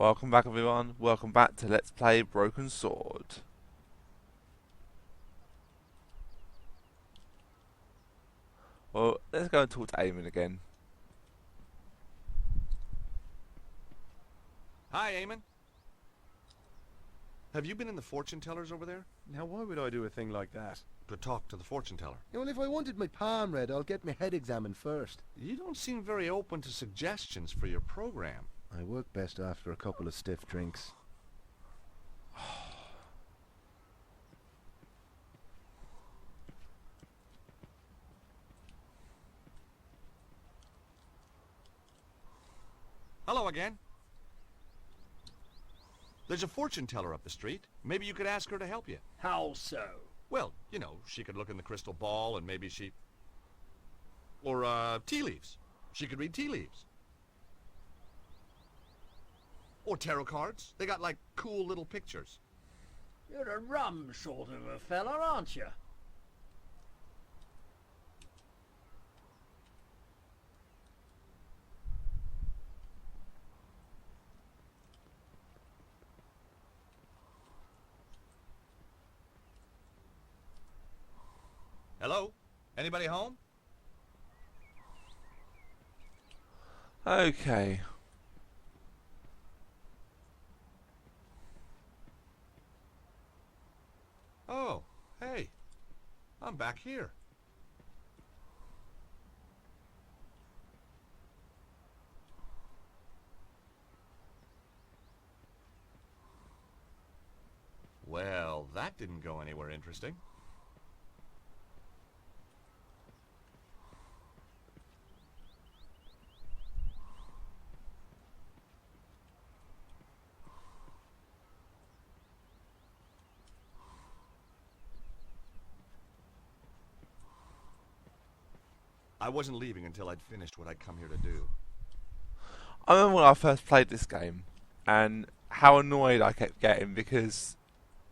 Welcome back everyone, welcome back to Let's Play Broken Sword. Well, let's go and talk to Eamon again. Hi, Eamon. Have you been in the fortune tellers over there? Now why would I do a thing like that? To talk to the fortune teller. Yeah, well, if I wanted my palm read, I'll get my head examined first. You don't seem very open to suggestions for your program. I work best after a couple of stiff drinks. Hello again. There's a fortune teller up the street. Maybe you could ask her to help you. How so? Well, you know, she could look in the crystal ball and maybe she... Or, tea leaves. She could read tea leaves. Or tarot cards. They got, like, cool little pictures. You're a rum sort of a fella, aren't you? Hello? Anybody home? Okay. Oh, hey. I'm back here. Well, that didn't go anywhere interesting. I wasn't leaving until I'd finished what I'd come here to do. I remember when I first played this game and how annoyed I kept getting because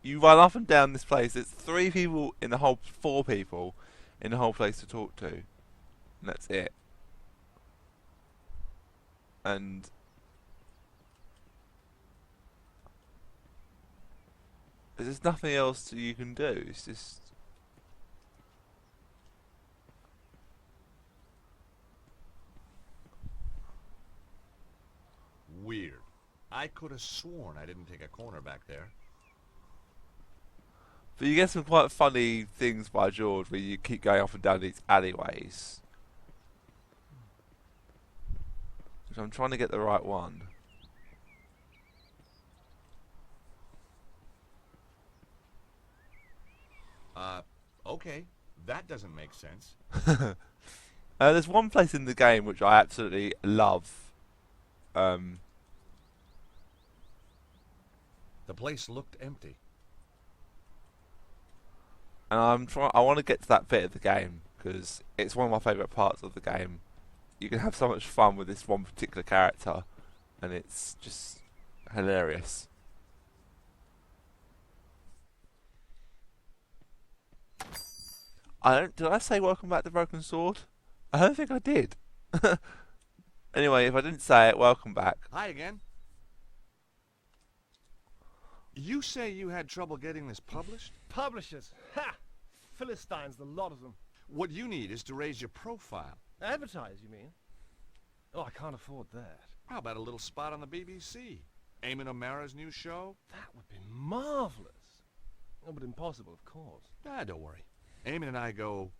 you run up and down this place. There's 3 people in the whole, 4 people in the whole place to talk to, and that's it. And there's nothing else that you can do. It's just Weird. I could have sworn I didn't take a corner back there. But you get some quite funny things by George where you keep going up and down these alleyways. So I'm trying to get the right one. Okay. That doesn't make sense. There's one place in the game which I absolutely love. The place looked empty. And I want to get to that bit of the game because it's one of my favourite parts of the game. You can have so much fun with this one particular character, and it's just hilarious. Did I say welcome back to Broken Sword? I don't think I did. Anyway, if I didn't say it, welcome back. Hi again. You say you had trouble getting this published? Publishers. Ha! Philistines, the lot of them. What you need is to raise your profile. Advertise, you mean? Oh, I can't afford that. How about a little spot on the BBC? Eamon O'Mara's new show? That would be marvelous. Oh, but impossible, of course. Ah, don't worry. Eamon and I go,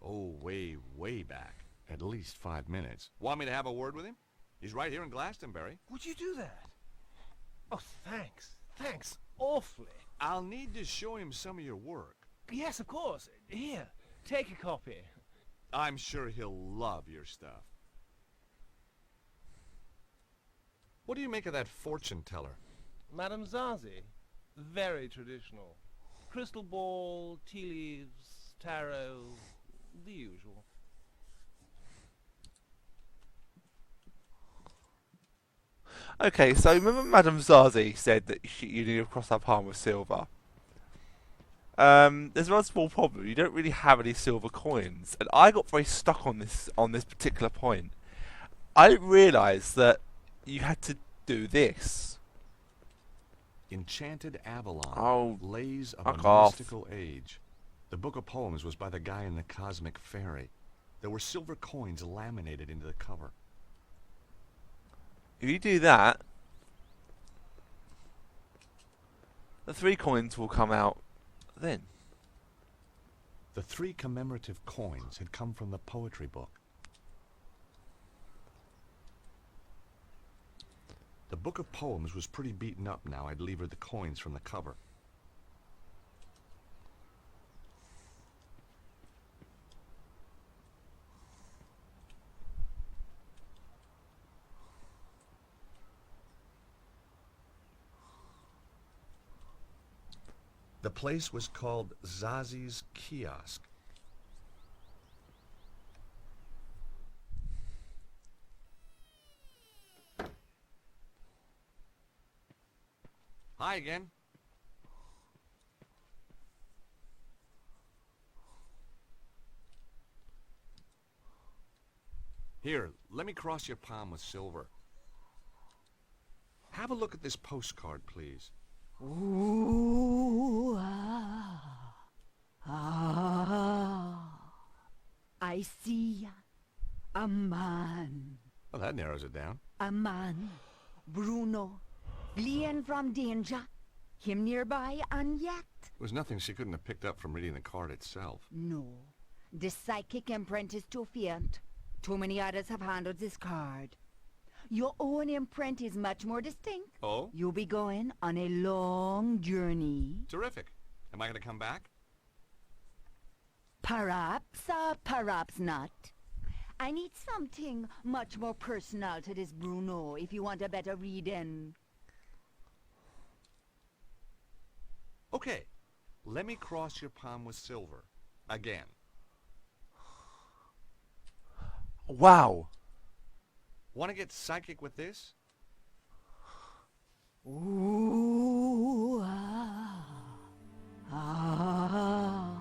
way, way back. At least 5 minutes. Want me to have a word with him? He's right here in Glastonbury. Would you do that? Oh, thanks. Thanks. Awfully. I'll need to show him some of your work. Yes, of course. Here, take a copy. I'm sure he'll love your stuff. What do you make of that fortune teller? Madame Zazi. Very traditional. Crystal ball, tea leaves, tarot, the usual. Okay, so remember Madame Zazi said that you need to cross her palm with silver. There's one small problem. You don't really have any silver coins, and I got very stuck on this particular point. I didn't realise that you had to do this. Enchanted Avalon. Oh, Lays of fuck a off. Mystical Age. The book of poems was by the guy in the Cosmic Fairy. There were silver coins laminated into the cover. If you do that, the 3 coins will come out then. The 3 commemorative coins had come from the poetry book. The book of poems was pretty beaten up now. I'd leave her the coins from the cover. The place was called Zazi's Kiosk. Hi again. Here, let me cross your palm with silver. Have a look at this postcard, please. Ooh, ah, ah. I see a man. Well, that narrows it down. A man. Bruno. Fleeing from danger. Him nearby and yet. There was nothing she couldn't have picked up from reading the card itself. No. The psychic imprint is too faint. Too many others have handled this card. Your own imprint is much more distinct. Oh? You'll be going on a long journey. Terrific. Am I going to come back? Perhaps, perhaps not. I need something much more personal to this Bruno if you want a better reading. Okay. Let me cross your palm with silver. Again. Wow. Want to get psychic with this? Ooh, ah, ah.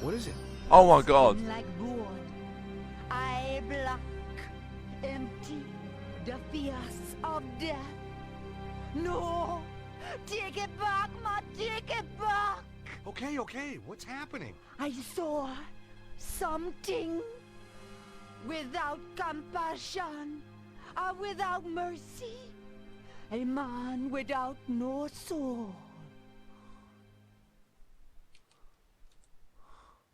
What is it? Oh my god. Like wood, eye black, empty, the fierce of death. No, take it back, ma, take it back. Okay, okay. What's happening? I saw something without compassion, without mercy, a man without no soul.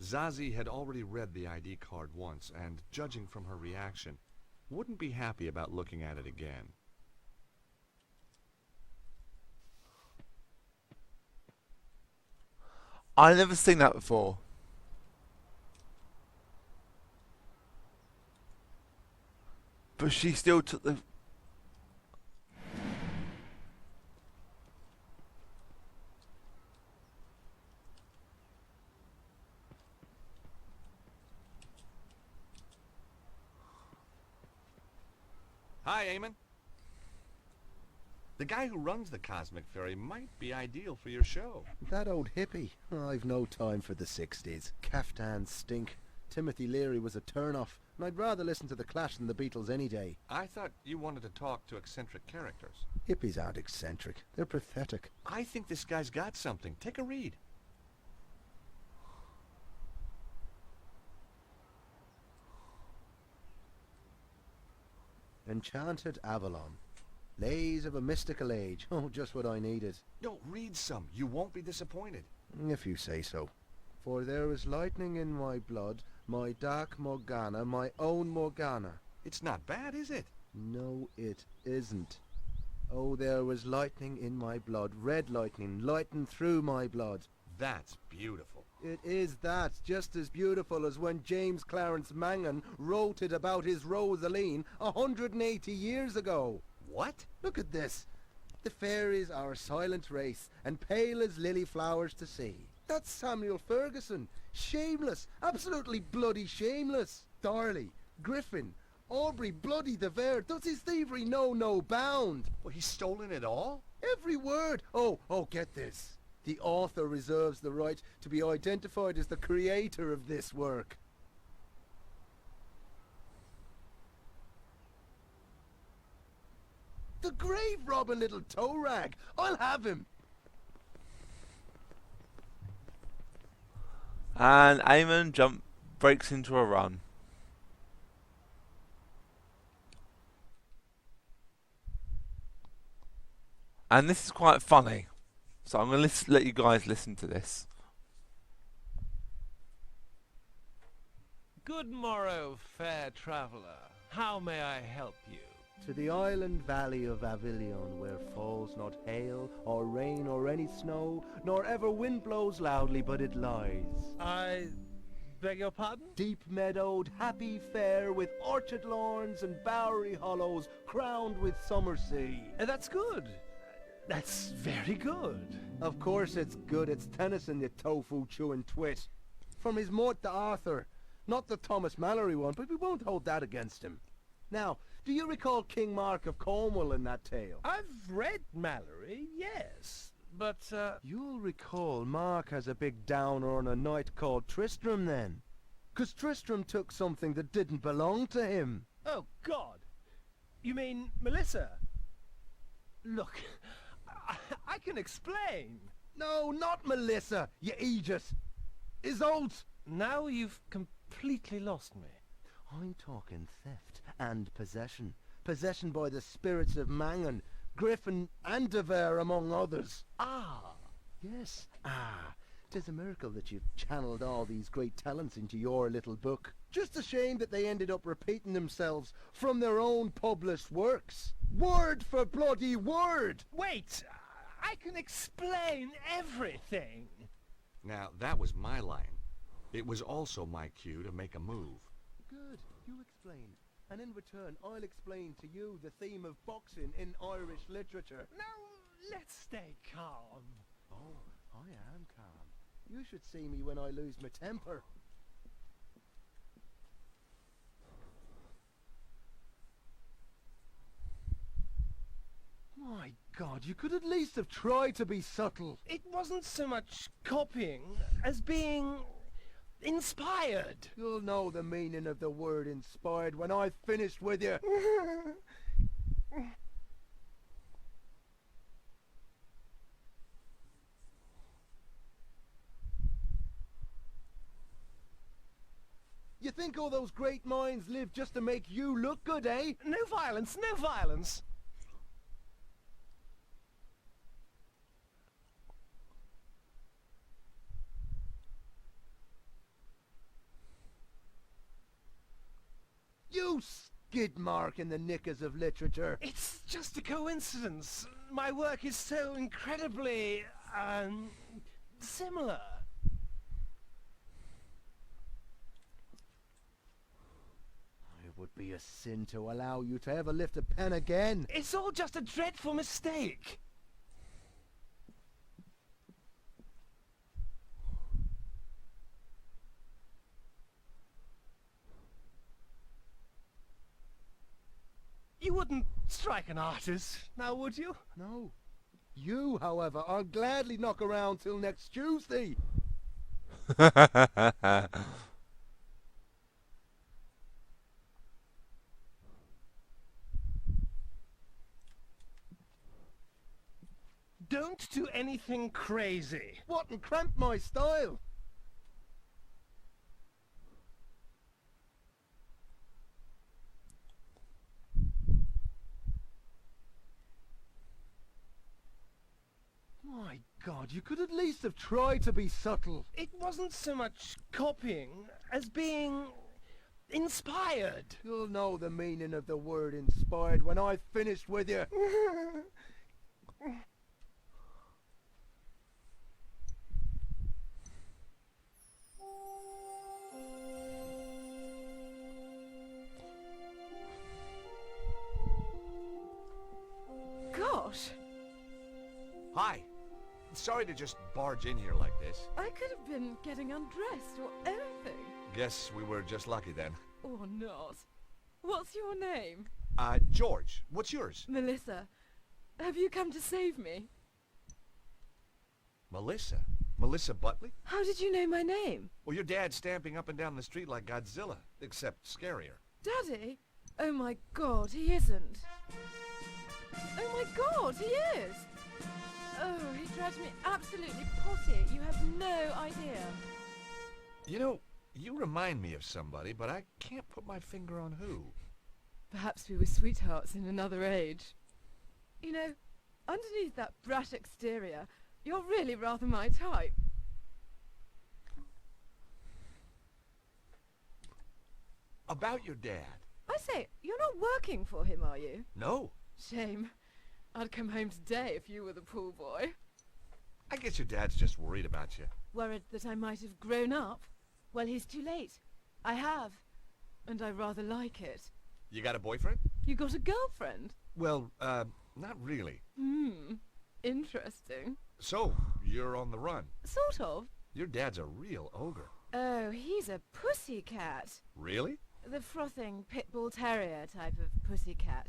Zazie had already read the ID card once, and judging from her reaction, wouldn't be happy about looking at it again. I've never seen that before. But she still took the... Hi, Eamon. The guy who runs the Cosmic Ferry might be ideal for your show. That old hippie. I've no time for the 60s. Caftans stink. Timothy Leary was a turn-off, and I'd rather listen to The Clash than the Beatles any day. I thought you wanted to talk to eccentric characters. Hippies aren't eccentric. They're pathetic. I think this guy's got something. Take a read. Enchanted Avalon. Lays of a Mystical Age. Oh, just what I needed. No, read some. You won't be disappointed. If you say so. For there is lightning in my blood, my dark Morgana, my own Morgana. It's not bad, is it? No, it isn't. Oh, there was lightning in my blood, red lightning, lighting through my blood. That's beautiful. It is that, just as beautiful as when James Clarence Mangan wrote it about his Rosaline 180 years ago. What? Look at this. The fairies are a silent race, and pale as lily flowers to see. That's Samuel Ferguson. Shameless, absolutely bloody shameless. Darley, Griffin, Aubrey, bloody de Vere. Does his thievery know no bound? Well, he's stolen it all? Every word. Oh, get this. The author reserves the right to be identified as the creator of this work. The grave-robbing little toe rag. I'll have him. And Eamon breaks into a run. And this is quite funny. So I'm going to let you guys listen to this. Good morrow, fair traveller. How may I help you? To the island valley of Avilion, where falls not hail, or rain, or any snow, nor ever wind blows loudly, but it lies. I beg your pardon? Deep meadowed, happy fair, with orchard lawns and bowery hollows, crowned with summer sea. That's good. That's very good. Of course it's good. It's Tennyson, you tofu-chewing twit. From his Mort to Arthur. Not the Thomas Mallory one, but we won't hold that against him. Now, do you recall King Mark of Cornwall in that tale? I've read Mallory, yes, but, You'll recall Mark has a big downer on a knight called Tristram then. 'Cause Tristram took something that didn't belong to him. Oh, God. You mean Melissa? Look, I can explain. No, not Melissa, you Aegis. Isolde. Now you've completely lost me. I'm talking theft and possession. Possession by the spirits of Mangan, Griffin and Devere among others. Ah. Yes, 'Tis a miracle that you've channeled all these great talents into your little book. Just a shame that they ended up repeating themselves from their own published works. Word for bloody word! Wait, I can explain everything. Now, that was my line. It was also my cue to make a move. Good, you explain. And in return, I'll explain to you the theme of boxing in Irish literature. Now, let's stay calm. Oh, I am calm. You should see me when I lose my temper. My God, you could at least have tried to be subtle. It wasn't so much copying as being inspired. You'll know the meaning of the word inspired when I've finished with you. You think all those great minds live just to make you look good, eh? No violence, no violence. You skid mark in the knickers of literature. It's just a coincidence. My work is so incredibly, similar. It would be a sin to allow you to ever lift a pen again. It's all just a dreadful mistake. You wouldn't strike an artist, now would you? No. You, however, I'll gladly knock around till next Tuesday. Don't do anything crazy. What, and cramp my style? My God, you could at least have tried to be subtle. It wasn't so much copying as being inspired. You'll know the meaning of the word inspired when I've finished with you. Gosh, Hi. Sorry to just barge in here like this. I could have been getting undressed or anything. Guess we were just lucky then. Or not. What's your name? George, what's yours? Melissa. Have you come to save me? Melissa? Melissa Butley? How did you know my name? Well, your dad's stamping up and down the street like Godzilla, except scarier. Daddy? Oh my God, he isn't. Oh my God, he is! Oh, he drives me absolutely potty. You have no idea. You know, you remind me of somebody, but I can't put my finger on who. Perhaps we were sweethearts in another age. You know, underneath that brat exterior, you're really rather my type. About your dad. I say, you're not working for him, are you? No. Shame. I'd come home today if you were the pool boy. I guess your dad's just worried about you. Worried that I might have grown up? Well, he's too late. I have. And I rather like it. You got a boyfriend? You got a girlfriend? Well, not really. Interesting. So, you're on the run. Sort of. Your dad's a real ogre. Oh, he's a pussycat. Really? The frothing pit bull terrier type of pussycat.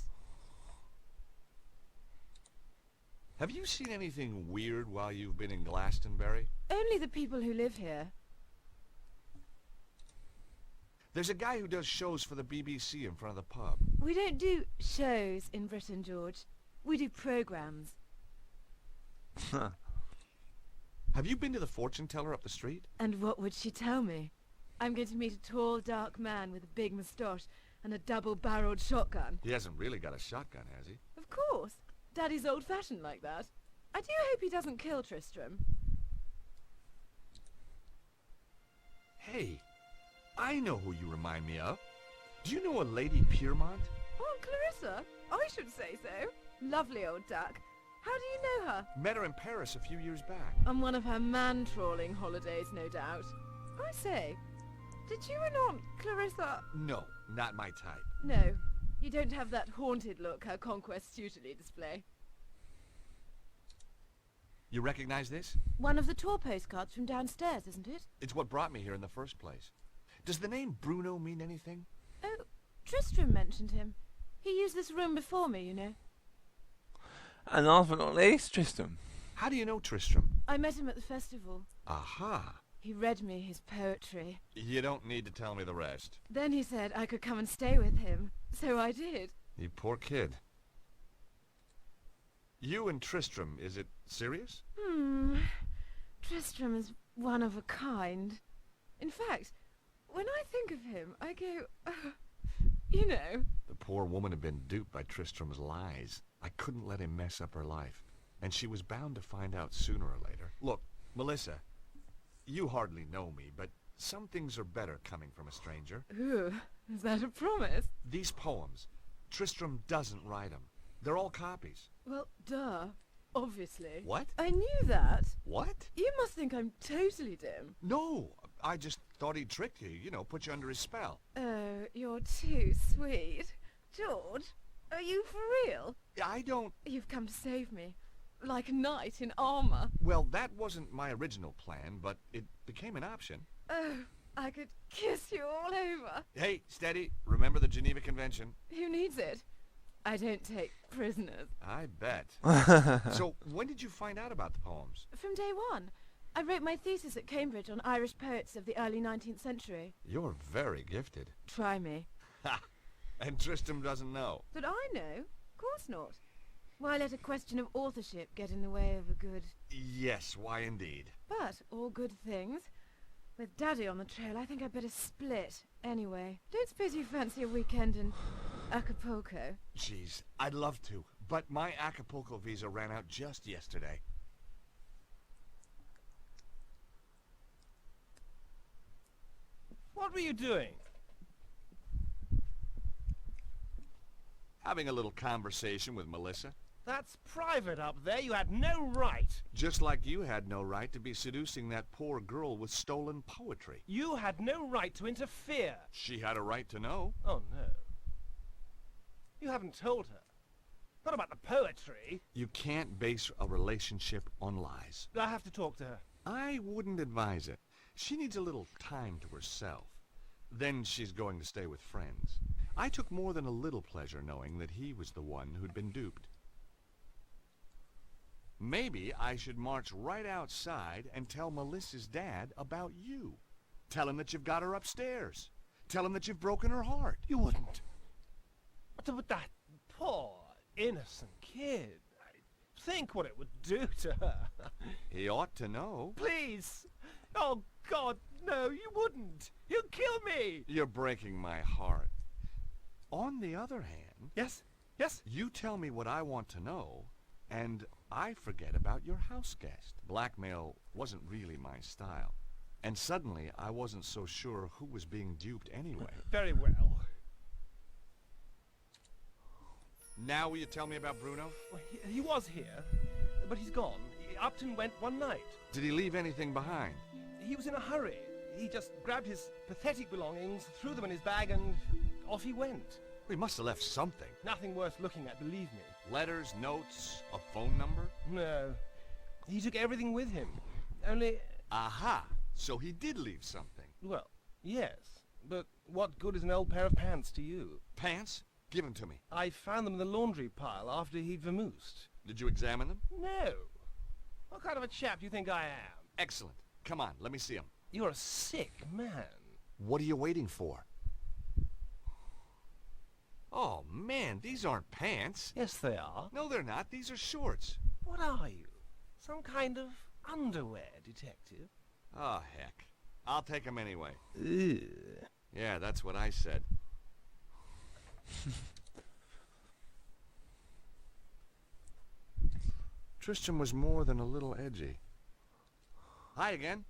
Have you seen anything weird while you've been in Glastonbury? Only the people who live here. There's a guy who does shows for the BBC in front of the pub. We don't do shows in Britain, George. We do programmes. Have you been to the fortune teller up the street? And what would she tell me? I'm going to meet a tall, dark man with a big moustache and a double-barreled shotgun. He hasn't really got a shotgun, has he? Of course. Daddy's old-fashioned like that. I do hope he doesn't kill Tristram. Hey, I know who you remind me of. Do you know a Lady Piermont? Aunt Clarissa? I should say so. Lovely old duck. How do you know her? Met her in Paris a few years back. On one of her man-trawling holidays, no doubt. I say, did you and Aunt Clarissa... No, not my type. No, you don't have that haunted look her conquests usually display. You recognize this? One of the tour postcards from downstairs, isn't it? It's what brought me here in the first place. Does the name Bruno mean anything? Oh, Tristram mentioned him. He used this room before me, you know. And last but not least, Tristram. How do you know Tristram? I met him at the festival. Aha. He read me his poetry. You don't need to tell me the rest. Then he said I could come and stay with him. So I did. You poor kid. You and Tristram, is it serious? Tristram is one of a kind. In fact, when I think of him, I go, you know. The poor woman had been duped by Tristram's lies. I couldn't let him mess up her life. And she was bound to find out sooner or later. Look, Melissa, you hardly know me, but some things are better coming from a stranger. Ooh, is that a promise? These poems, Tristram doesn't write them. They're all copies. Well, duh. Obviously. What? I knew that. What? You must think I'm totally dim. No, I just thought he'd trick you, you know, put you under his spell. Oh, you're too sweet. George, are you for real? I don't... You've come to save me. Like a knight in armor. Well, that wasn't my original plan, but it became an option. Oh, I could kiss you all over. Hey, steady. Remember the Geneva Convention? Who needs it? I don't take prisoners. I bet. So, when did you find out about the poems? From day one. I wrote my thesis at Cambridge on Irish poets of the early 19th century. You're very gifted. Try me. Ha! And Tristram doesn't know. But I know. Of course not. Why let a question of authorship get in the way of a good... Yes, why indeed. But all good things. With Daddy on the trail, I think I'd better split. Anyway, don't suppose you fancy a weekend in Acapulco? Jeez, I'd love to, but my Acapulco visa ran out just yesterday. What were you doing? Having a little conversation with Melissa. That's private up there. You had no right. Just like you had no right to be seducing that poor girl with stolen poetry. You had no right to interfere. She had a right to know. Oh, no. You haven't told her. Not about the poetry. You can't base a relationship on lies. I have to talk to her. I wouldn't advise it. She needs a little time to herself. Then she's going to stay with friends. I took more than a little pleasure knowing that he was the one who'd been duped. Maybe I should march right outside and tell Melissa's dad about you. Tell him that you've got her upstairs. Tell him that you've broken her heart. You wouldn't. But that poor innocent kid. Think what it would do to her. He ought to know. Please! Oh, God, no, you wouldn't. He'll kill me. You're breaking my heart. On the other hand, Yes? Yes? you tell me what I want to know, and I forget about your house guest. Blackmail wasn't really my style. And suddenly, I wasn't so sure who was being duped anyway. Very well. Now will you tell me about Bruno? Well, he was here, but he's gone. Upton went one night. Did he leave anything behind? He was in a hurry. He just grabbed his pathetic belongings, threw them in his bag, and off he went. He must have left something. Nothing worth looking at, believe me. Letters, notes, a phone number? No. He took everything with him. Only, Aha! So he did leave something. well, yes. But what good is an old pair of pants to you? Pants? Give them to me. I found them in the laundry pile after he'd vamoosed. Did you examine them? No. What kind of a chap do you think I am? Excellent. Come on, let me see them. You're a sick man. What are you waiting for? Oh, man, these aren't pants. Yes, they are. No, they're not. These are shorts. What are you? Some kind of underwear detective? Oh, heck. I'll take them anyway. Ugh. Yeah, that's what I said. Tristram was more than a little edgy. Hi again.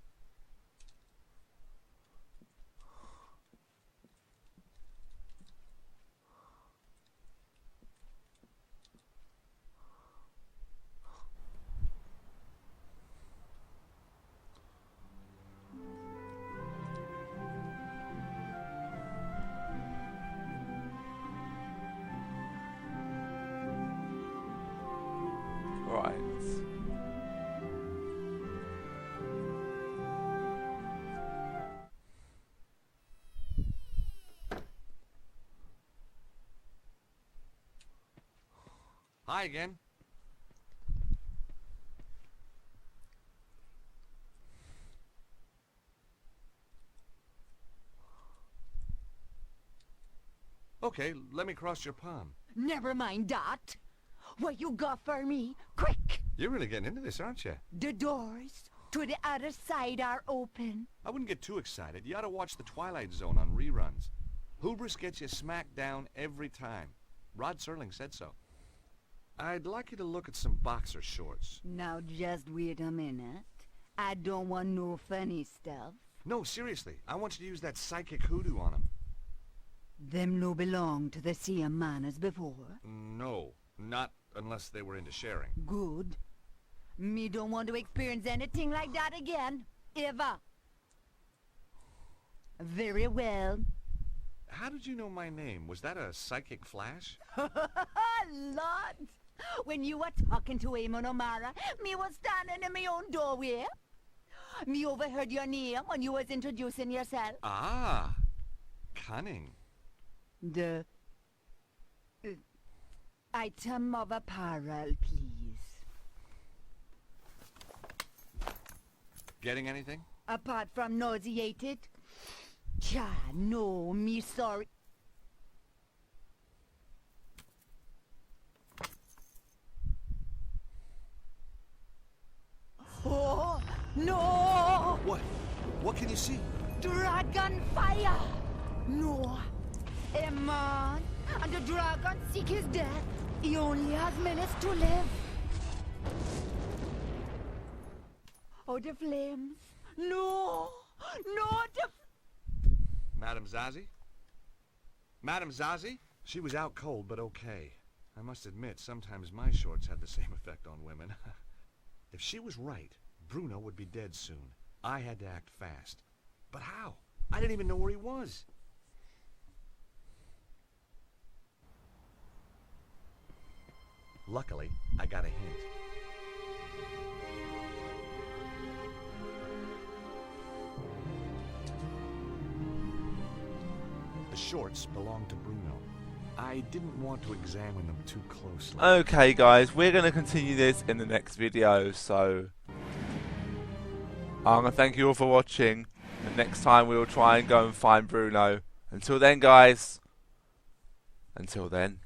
Right. Hi again. Okay, let me cross your palm. Never mind that. What you got for me? Quick! You're really getting into this, aren't you? The doors to the other side are open. I wouldn't get too excited. You ought to watch The Twilight Zone on reruns. Hubris gets you smacked down every time. Rod Serling said so. I'd like you to look at some boxer shorts. Now just wait a minute. I don't want no funny stuff. No, seriously. I want you to use that psychic hoodoo on them. Them no belong to the same man as before. No, not unless they were into sharing. Good. Me don't want to experience anything like that again. Ever. Very well. How did you know my name? Was that a psychic flash? Lord! When you were talking to Eamon O'Mara, me was standing in my own doorway. Me overheard your name when you was introducing yourself. Ah, cunning. The item of apparel, please. Getting anything? Apart from nauseated? Cha, no, me sorry. Oh, no! What? What can you see? Dragon fire! No. A man and the dragon seek his death. He only has minutes to live. Oh, the flames. No! No, the... Madame Zazie? Madame Zazie? She was out cold, but okay. I must admit, sometimes my shorts had the same effect on women. If she was right, Bruno would be dead soon. I had to act fast. But how? I didn't even know where he was. Luckily, I got a hint. The shorts belonged to Bruno. I didn't want to examine them too closely. Okay guys, we're going to continue this in the next video, so I'm going to thank you all for watching, and next time we will try and go and find Bruno. Until then guys, until then.